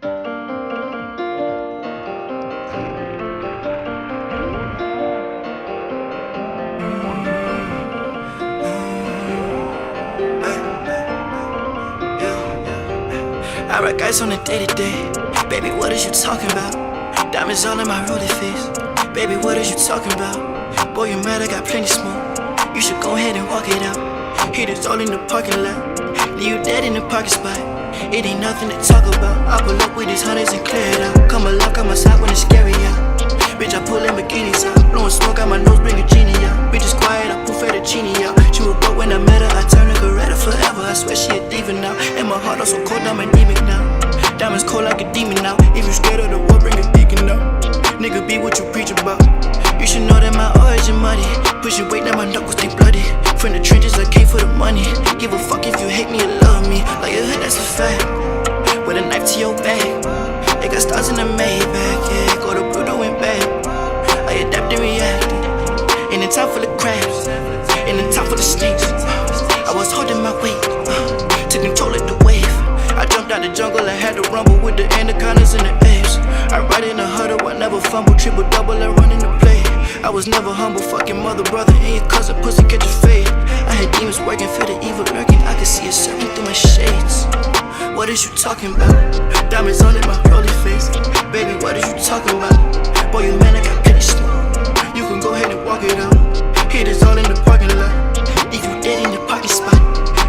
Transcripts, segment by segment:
I rock ice on a day-to-day. Baby, what is you talking about? Diamonds all in my rollie face. Baby, what is you talking about? Boy, you mad, I got plenty smoke. You should go ahead and walk it out. Hitters all in the parking lot. Leave you dead in the parking spot. It ain't nothing to talk about. I pull up with these hundreds and clear it out. Come alive, come outside when it's scary out. Bitch, I pull in bikinis out. Blowing smoke out my nose, bring a genie out. Bitch is quiet, I pull fettuccine out. She was broke when I met her, I turned her Coretta forever. I swear she a diva now. And my heart also cold, I'm anemic now. Diamonds cold like a demon now. If you scared of the war, bring a deacon out. Nigga, be what you preach about. You should know that my origin muddy. Pushing weight, now my knuckles stay bloody. From the trenches, I came for the money. Give a fuck if you hate me or love me. Like a hood, that's a fact. With a knife to your back. It got stars in the Maybach, yeah. Go to Bruto and back. I adapt and react. In the top full of crabs. In the top full of snakes. I was holding my weight. To control of the wave. I jumped out the jungle, I had to rumble with the anacondas and the apes. I ride in a huddle, I never fumble, triple double, I run in the play. I was never humble, fucking mother, brother, and your cousin, pussy catch a fade. I had demons working, feel the evil lurking, I could see it circling through my shades. What is you talking about? Diamonds all in my rollie face. Baby, what is you talking about? Boy, you man, I got plenty smoke. You can go ahead and walk it out. Hitters all in the parking lot. If you dead in the parking spot,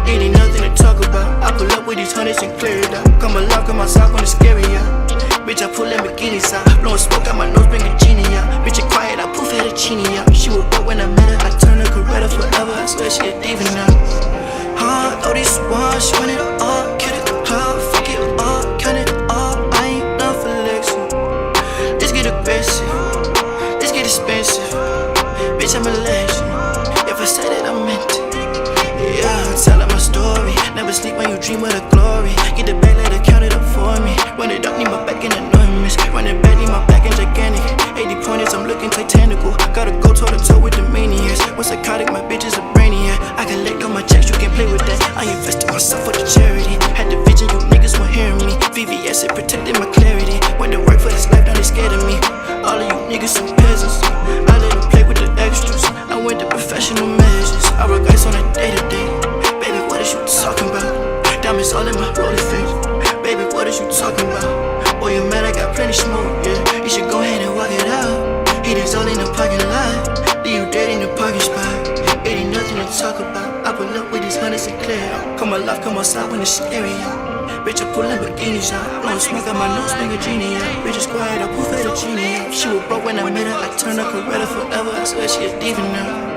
it ain't nothing to talk about. I pull up with these hundreds and clear it out. Come alive, come outside when it's scary out. Bitch, I pull in bikinis out. Blowing smoke out my nose, bring a genie out. Bitch, you quiet, I pull fettuccine out. She was broke when I met her, I turned her Coretta forever. I swear she a diva now. Throw these ones, run it up, kill it up, fuck it up, count it up. I ain't done for flexing. This get aggressive, this get expensive. Bitch, I'm a legend. If I said it, I meant it. Yeah, tell her my story. Never sleep when you dream of the glory. Get the bag, let her count it up for me. Run it up, need my back in enormous. Run it back, need my back in gigantic. 80 pointers, I'm looking titanical. Gotta go toe to toe with the maniacs. When psychotic, my bitch is a brainiac. I collect all my checks, you can't play with that. I invested myself for the charity. Had the vision, you niggas weren't hearing me. VVS, it protected my clarity. Went to work for this life, now they scared of me. All of you niggas some peasants. I let them play with the extras. I went to professional measures. I rock ice on a day-to-day. Baby, what is you talking about? Diamonds all in my rollie face. Baby, what is you talking about? Boy, you mad, I got plenty smoke, yeah. You should go ahead and walk it out. Hitters all in the parking lot. Leave you dead in the parking spot. It ain't nothing to talk about. I pull up with these hundreds and clear out. Come alive, come outside when it's scary out. Bitch, I pull in bikinis out. Blowing smoke out my nose, bring a genie out. Bitch is quiet, I pull fettuccine out. She was broke when I met her, I turned her Coretta forever. I swear she a diva now.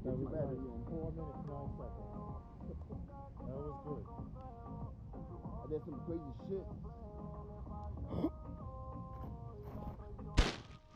We better in 4 minutes, 9 seconds. That was good. I did some crazy shit.